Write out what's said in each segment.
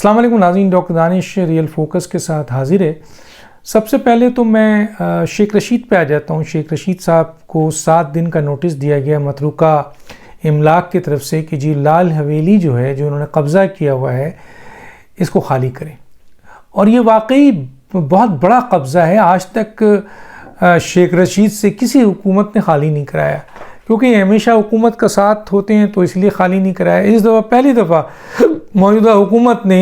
अस्सलाम वालेकुम नाज़रीन, डॉक्टर दानिश रियल फोकस के साथ हाजिर है। सबसे पहले तो मैं शेख रशीद पे आ जाता हूँ। शेख रशीद साहब को 7 दिन का नोटिस दिया गया मतरूका इमलाक की तरफ से कि जी लाल हवेली जो है, जो उन्होंने कब्ज़ा किया हुआ है, इसको खाली करें। और ये वाकई बहुत बड़ा कब्ज़ा है। आज तक शेख रशीद से किसी हुकूमत ने खाली नहीं कराया, क्योंकि हमेशा हुकूमत का साथ होते हैं तो इसलिए खाली नहीं कराया। इस दफ़ा पहली दफ़ा मौजूदा हुकूमत ने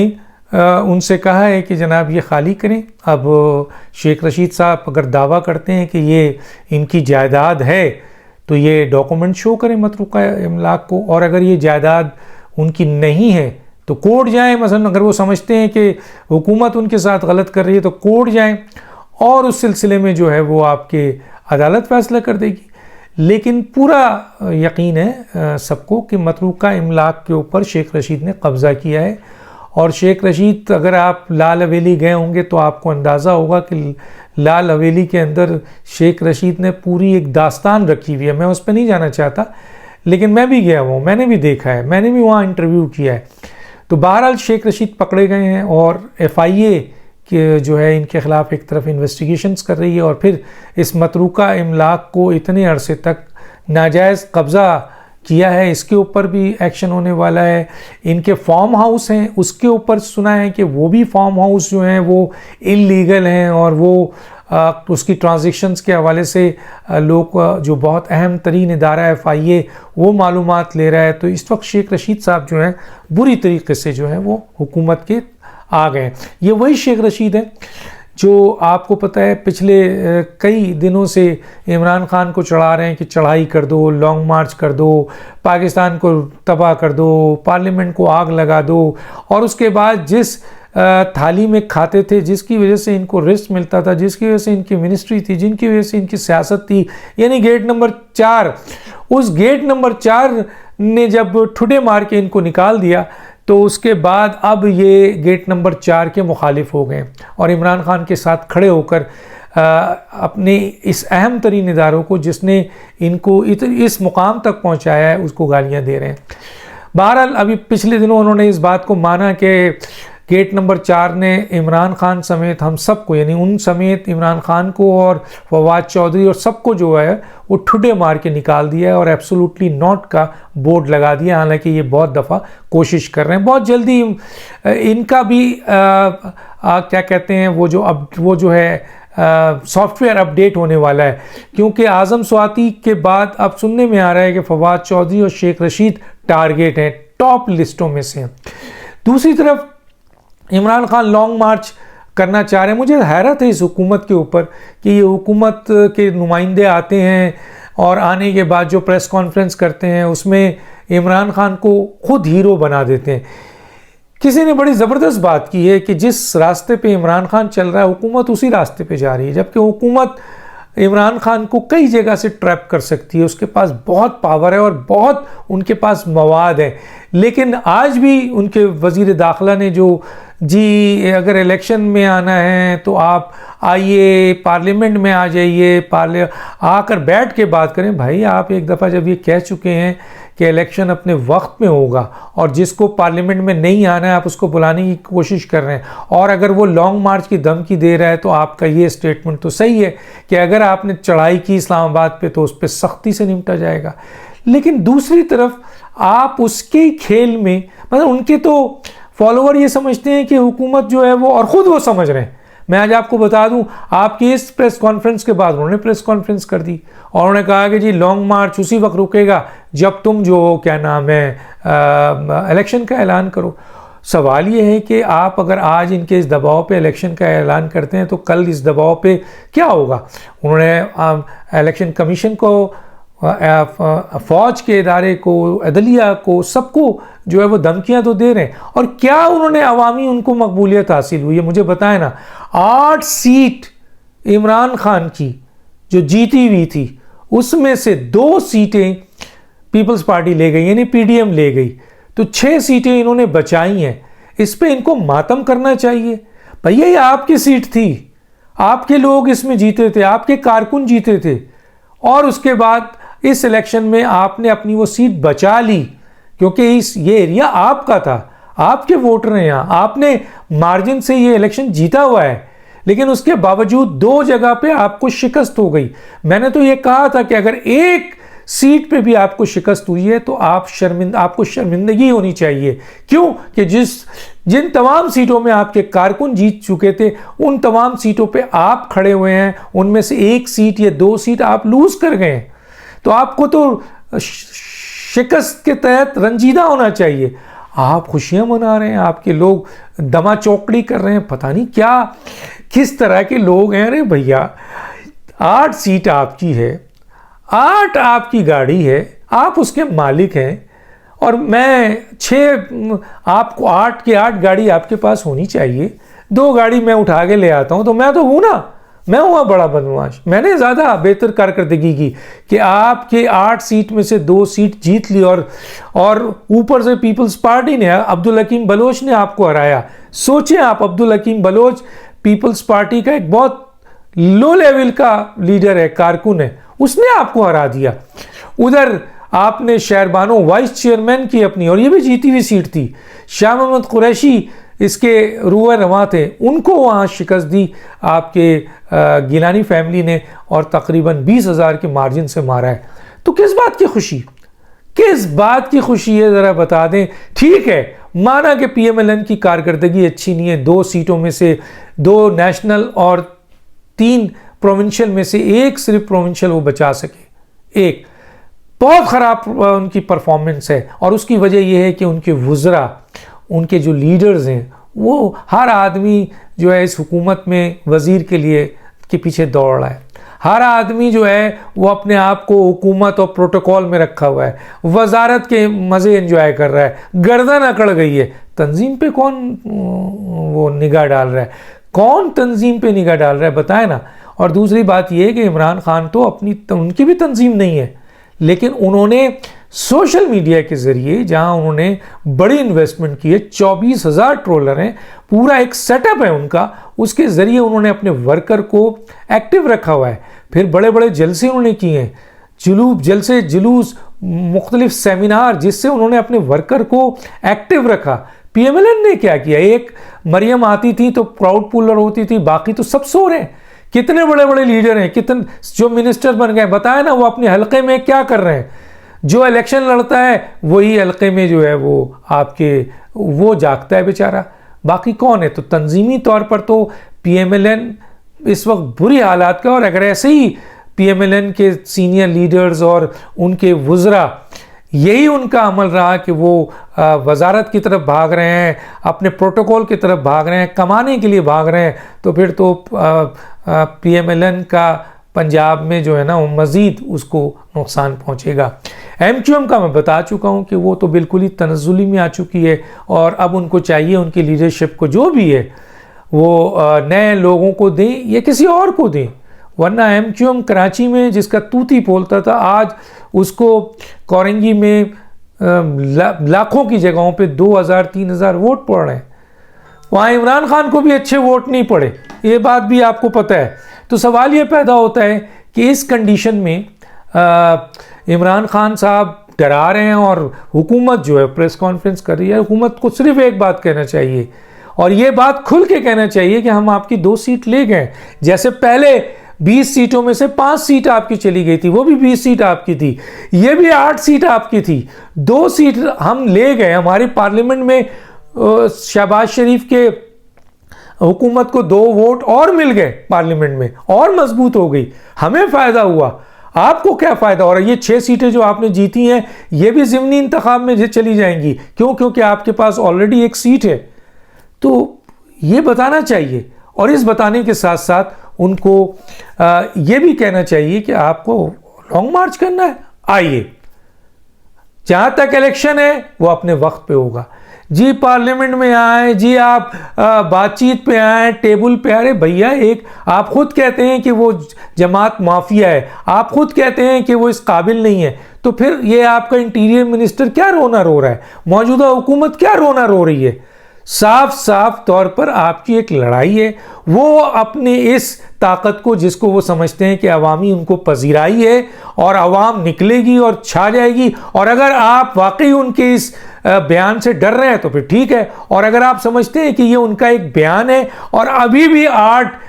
उनसे कहा है कि जनाब ये खाली करें। अब शेख रशीद साहब अगर दावा करते हैं कि ये इनकी जायदाद है तो ये डॉक्यूमेंट शो करें मतरूका इमलाक को, और अगर ये जायदाद उनकी नहीं है तो कोर्ट जाएं। मसलन अगर वो समझते हैं कि हुकूमत उनके साथ गलत कर रही है तो कोर्ट जाएं, और उस सिलसिले में जो है वो आपके अदालत फैसला कर देगी। लेकिन पूरा यकीन है सबको कि मतरूका इमलाक के ऊपर शेख रशीद ने कब्ज़ा किया है। और शेख रशीद, अगर आप लाल हवेली गए होंगे तो आपको अंदाज़ा होगा कि लाल हवेली के अंदर शेख रशीद ने पूरी एक दास्तान रखी हुई है। मैं उस पर नहीं जाना चाहता, लेकिन मैं भी गया हुआ हूँ, मैंने भी देखा है, मैंने भी वहाँ इंटरव्यू किया है। तो बहरहाल शेख रशीद पकड़े गए हैं और FIA कि जो है इनके ख़िलाफ़ एक तरफ इन्वेस्टिगेशंस कर रही है, और फिर इस मतरूका इमलाक को इतने अरसे तक नाजायज़ कब्ज़ा किया है, इसके ऊपर भी एक्शन होने वाला है। इनके फार्म हाउस हैं, उसके ऊपर सुना है कि वो भी फार्म हाउस जो हैं वो इल्लीगल हैं, और वो उसकी ट्रांजैक्शंस के हवाले से लोग जो बहुत अहम तरीन इदारा है FIA वो मालूमात ले रहा है। तो इस वक्त शेख रशीद साहब जो हैं बुरी तरीके से जो है वो हुकूमत के आ गए। ये वही शेख रशीद हैं जो आपको पता है पिछले कई दिनों से इमरान खान को चढ़ा रहे हैं कि चढ़ाई कर दो, लॉन्ग मार्च कर दो, पाकिस्तान को तबाह कर दो, पार्लियामेंट को आग लगा दो। और उसके बाद जिस थाली में खाते थे, जिसकी वजह से इनको रिस्क मिलता था, जिसकी वजह से इनकी मिनिस्ट्री थी, जिनकी वजह से इनकी सियासत थी, यानी गेट नंबर 4, उस गेट नंबर 4 ने जब ठुडे मार के इनको निकाल दिया तो उसके बाद अब ये गेट नंबर 4 के मुखालिफ हो गए और इमरान खान के साथ खड़े होकर अपने इस अहम तरीन इदारों को, जिसने इनको इस मुकाम तक पहुंचाया है, उसको गालियां दे रहे हैं। बहरहाल अभी पिछले दिनों उन्होंने इस बात को माना कि गेट नंबर 4 ने इमरान खान समेत हम सबको, यानी उन समेत इमरान खान को और फवाद चौधरी और सबको जो है वो ठुडे मार के निकाल दिया है और एब्सोल्युटली नॉट का बोर्ड लगा दिया। हालांकि ये बहुत दफ़ा कोशिश कर रहे हैं, बहुत जल्दी इनका भी क्या कहते हैं वो जो है सॉफ्टवेयर अपडेट होने वाला है, क्योंकि आज़म स्वाति के बाद अब सुनने में आ रहा है कि फवाद चौधरी और शेख रशीद टारगेट हैं, टॉप लिस्टों में से हैं। दूसरी तरफ इमरान खान लॉन्ग मार्च करना चाह रहे हैं। मुझे हैरत है इस हुकूमत के ऊपर कि ये हुकूमत के नुमाइंदे आते हैं और आने के बाद जो प्रेस कॉन्फ्रेंस करते हैं उसमें इमरान खान को खुद हीरो बना देते हैं। किसी ने बड़ी ज़बरदस्त बात की है कि जिस रास्ते पे इमरान खान चल रहा है हुकूमत उसी रास्ते पे जा रही है, जबकि हुकूमत इमरान खान को कई जगह से ट्रैप कर सकती है, उसके पास बहुत पावर है और बहुत उनके पास मवाद है। लेकिन आज भी उनके वज़ीर दाखिला ने जो जी अगर इलेक्शन में आना है तो आप आइए, पार्लियामेंट में आ जाइए, आकर बैठ के बात करें। भाई आप एक दफ़ा जब ये कह चुके हैं कि इलेक्शन अपने वक्त में होगा और जिसको पार्लियामेंट में नहीं आना है आप उसको बुलाने की कोशिश कर रहे हैं, और अगर वो लॉन्ग मार्च की धमकी दे रहा है तो आपका ये स्टेटमेंट तो सही है कि अगर आपने चढ़ाई की इस्लामाबाद पे तो उस पर सख्ती से निपटा जाएगा। लेकिन दूसरी तरफ आप उसके खेल में, मतलब उनके तो फॉलोवर ये समझते हैं कि हुकूमत जो है वो, और ख़ुद वो समझ रहे हैं। मैं आज आपको बता दूं, आपकी इस प्रेस कॉन्फ्रेंस के बाद उन्होंने प्रेस कॉन्फ्रेंस कर दी और उन्होंने कहा कि जी लॉन्ग मार्च उसी वक्त रुकेगा जब तुम जो क्या नाम है इलेक्शन का ऐलान करो। सवाल ये है कि आप अगर आज इनके इस दबाव पे इलेक्शन का ऐलान करते हैं तो कल इस दबाव पे क्या होगा। उन्होंने इलेक्शन कमीशन को, फ़ौज के इदारे को, अदलिया को, सबको जो है वो धमकियां तो दे रहे हैं। और क्या उन्होंने अवामी उनको मकबूलियत हासिल हुई है मुझे बताएं ना। 8 सीट इमरान खान की जो जीती हुई थी उसमें से 2 सीटें पीपल्स पार्टी ले गई, यानी PDM ले गई, तो 6 सीटें इन्होंने बचाई हैं। इस पे इनको मातम करना चाहिए। भैया ये आपकी सीट थी, आपके लोग इसमें जीते थे, आपके कारकुन जीते थे, और उसके बाद इस इलेक्शन में आपने अपनी वो सीट बचा ली क्योंकि ये एरिया आपका था, आपके वोटर हैं यहाँ, आपने मार्जिन से ये इलेक्शन जीता हुआ है, लेकिन उसके बावजूद 2 जगह पे आपको शिकस्त हो गई। मैंने तो ये कहा था कि अगर एक सीट पे भी आपको शिकस्त हुई है तो आपको शर्मिंदगी होनी चाहिए। क्यों कि जिन तमाम सीटों में आपके कारकुन जीत चुके थे, उन तमाम सीटों पे आप खड़े हुए हैं, उनमें से 1 सीट या 2 सीट आप लूज कर गए। तो आपको तो शिकस्त के तहत रंजीदा होना चाहिए। आप खुशियां मना रहे हैं, आपके लोग दमा चौकड़ी कर रहे हैं, पता नहीं क्या किस तरह के लोग हैं। अरे भैया, 8 सीट आपकी है, 8 आपकी गाड़ी है, आप उसके मालिक हैं, और मैं 6, आपको 8 की 8 गाड़ी आपके पास होनी चाहिए। 2 गाड़ी मैं उठा के ले आता हूं, तो मैं तो हूं ना, मैं हुआ बड़ा बदमाश। मैंने ज़्यादा बेहतर कारकर्दगी की कि आपके 8 सीट में से 2 सीट जीत ली, और ऊपर से पीपल्स पार्टी ने, अब्दुल हकीम बलोच ने आपको हराया। सोचें आप, अब्दुल हकीम बलोच पीपल्स पार्टी का एक बहुत लो लेवल का लीडर है, कारकुन है, उसने आपको हरा दिया। उधर आपने शहरबानो वाइस चेयरमैन की अपनी, और ये भी जीती हुई सीट थी, शाह मोहम्मद कुरैशी इसके रूए रवा थे, उनको वहाँ शिकस्त दी आपके गिलानी फैमिली ने, और तकरीबन 20,000 के मार्जिन से मारा है। तो किस बात की खुशी, किस बात की खुशी है, ज़रा बता दें। ठीक है, माना कि PMLN की कारकर्दगी अच्छी नहीं है, 2 सीटों में से 2 नेशनल और 3 प्रोविंशियल में से 1 सिर्फ प्रोविंशियल वो बचा सके। एक बहुत ख़राब उनकी परफॉर्मेंस है, और उसकी वजह यह है कि उनके वुज़रा, उनके जो लीडर्स हैं, वो हर आदमी जो है इस हुकूमत में वज़ीर के पीछे दौड़ रहा है। हर आदमी जो है वो अपने आप को हुकूमत और प्रोटोकॉल में रखा हुआ है, वजारत के मज़े एंजॉय कर रहा है, गर्दन अकड़ गई है। तंजीम पे कौन वो निगाह डाल रहा है, कौन तंजीम पे निगाह डाल रहा है, बताए ना। और दूसरी बात यह है कि इमरान खान तो उनकी भी तंजीम नहीं है, लेकिन उन्होंने सोशल मीडिया के ज़रिए, जहां उन्होंने बड़ी इन्वेस्टमेंट की है, 24,000 ट्रोलर हैं, पूरा एक सेटअप है उनका, उसके ज़रिए उन्होंने अपने वर्कर को एक्टिव रखा हुआ है। फिर बड़े बड़े जलसे उन्होंने किए हैं, जुलूस, मुख्तलिफ सेमिनार, जिससे उन्होंने अपने वर्कर को एक्टिव रखा। PMLN ने क्या किया, एक मरियम आती थी तो क्राउड पुलर होती थी, बाकी तो सब सो रहे हैं। कितने बड़े बड़े लीडर हैं, कितने जो मिनिस्टर बन गए, बताया ना, वो अपने हलके में क्या कर रहे हैं। जो इलेक्शन लड़ता है वही हलके में जो है वो जागता है बेचारा, बाकी कौन है। तो तंजीमी तौर पर तो PMLN इस वक्त बुरी हालात का, और अगर ऐसे ही PMLN के सीनियर लीडर्स और उनके वुज़रा, यही उनका अमल रहा कि वो वजारत की तरफ भाग रहे हैं, अपने प्रोटोकॉल की तरफ भाग रहे हैं, कमाने के लिए भाग रहे हैं, तो फिर तो PMLN का पंजाब में जो है ना, वो मज़ीद उसको नुकसान पहुंचेगा। MQM का मैं बता चुका हूं कि वो तो बिल्कुल ही तनज़्ज़ुली में आ चुकी है, और अब उनको चाहिए उनकी लीडरशिप को जो भी है वो नए लोगों को दें या किसी और को दें, वरना MQM कराची में जिसका तूती बोलता था, आज उसको कोरंगी में लाखों की जगहों पे 2,000-3,000 वोट पड़ रहे हैं। वहाँ इमरान खान को भी अच्छे वोट नहीं पड़े, ये बात भी आपको पता है। तो सवाल ये पैदा होता है कि इस कंडीशन में इमरान खान साहब डरा रहे हैं, और हुकूमत जो है प्रेस कॉन्फ्रेंस कर रही है। हुकूमत को सिर्फ एक बात कहना चाहिए, और ये बात खुल के कहना चाहिए कि हम आपकी 2 सीट ले गए। जैसे पहले 20 सीटों में से 5 सीट आपकी चली गई थी, वो भी 20 सीट आपकी थी, ये भी 8 सीट आपकी थी, 2 सीट हम ले गए। हमारी पार्लियामेंट में शहबाज शरीफ के हुकूमत को 2 वोट और मिल गए, पार्लियामेंट में और मजबूत हो गई, हमें फ़ायदा हुआ। आपको क्या फ़ायदा हो रहा है? ये 6 सीटें जो आपने जीती हैं, ये भी ज़िमनी इंतखाब में चली जाएंगी। क्यों? क्योंकि आपके पास ऑलरेडी 1 सीट है। तो ये बताना चाहिए, और इस बताने के साथ साथ उनको ये भी कहना चाहिए कि आपको लॉन्ग मार्च करना है, आइए, जहां तक इलेक्शन है वो अपने वक्त पे होगा जी। पार्लियामेंट में आए जी, आप बातचीत पे आए, टेबल पे। अरे भैया, एक आप खुद कहते हैं कि वो जमात माफिया है, आप खुद कहते हैं कि वो इस काबिल नहीं है, तो फिर ये आपका इंटीरियर मिनिस्टर क्या रोना रो रहा है, मौजूदा हुकूमत क्या रोना रो रही है? साफ साफ तौर पर आपकी एक लड़ाई है। वो अपने इस ताकत को, जिसको वो समझते हैं कि अवामी उनको पजीराई है और अवाम निकलेगी और छा जाएगी, और अगर आप वाकई उनके इस बयान से डर रहे हैं तो फिर ठीक है, और अगर आप समझते हैं कि ये उनका एक बयान है और अभी भी 8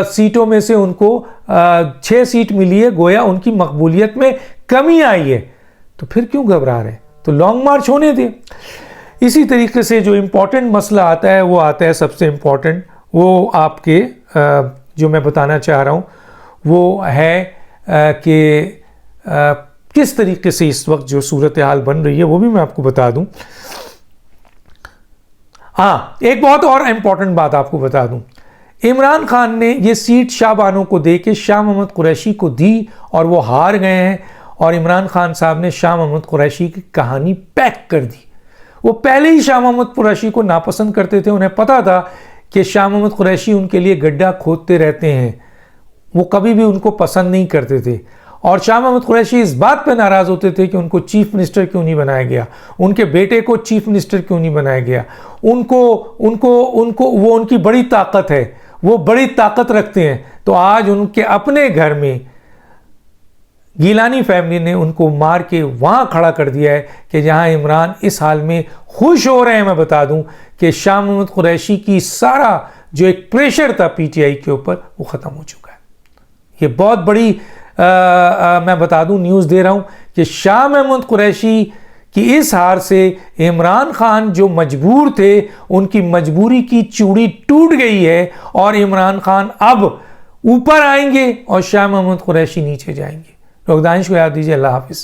सीटों में से उनको 6 सीट मिली है, गोया उनकी मकबूलियत में कमी आई है, तो फिर क्यों घबरा रहे हैं? तो लॉन्ग मार्च होने दें। इसी तरीके से जो इम्पोर्टेंट मसला आता है, वो आता है सबसे इम्पोर्टेंट, वो आपके जो मैं बताना चाह रहा हूँ वो है कि किस तरीके से इस वक्त जो सूरत हाल बन रही है वो भी मैं आपको बता दूं। हाँ, एक बहुत और इम्पॉर्टेंट बात आपको बता दूं। इमरान खान ने ये सीट शाह बानो को दे के शाह मोहम्मद कुरैशी को दी और वो हार गए हैं, और इमरान खान साहब ने शाह मोहम्मद कुरैशी की कहानी पैक कर दी। वो पहले ही शाह मोहम्मद कुरैशी को नापसंद करते थे, उन्हें पता था कि शाह मोहम्मद कुरैशी उनके लिए गड्ढा खोदते रहते हैं, वो कभी भी उनको पसंद नहीं करते थे। और शाह मोहम्मद कुरैशी इस बात पे नाराज़ होते थे कि उनको चीफ मिनिस्टर क्यों नहीं बनाया गया, उनके बेटे को चीफ मिनिस्टर क्यों नहीं बनाया गया। उनको वो उनकी बड़ी ताकत है, वो बड़ी ताकत रखते हैं। तो आज उनके अपने घर में गिलानी फैमिली ने उनको मार के वहाँ खड़ा कर दिया है कि जहाँ इमरान इस हाल में खुश हो रहे हैं। मैं बता दूं कि शाह मोहम्मद कुरैशी की सारा जो एक प्रेशर था पीटीआई के ऊपर, वो ख़त्म हो चुका है। ये बहुत बड़ी मैं बता दूं न्यूज़ दे रहा हूं कि शाह मोहम्मद कुरैशी की इस हार से इमरान खान जो मजबूर थे, उनकी मजबूरी की चूड़ी टूट गई है, और इमरान खान अब ऊपर आएंगे और शाह मोहम्मद कुरैशी नीचे जाएंगे। दानिश को याद दीजिए। अल्लाह हाफिज़।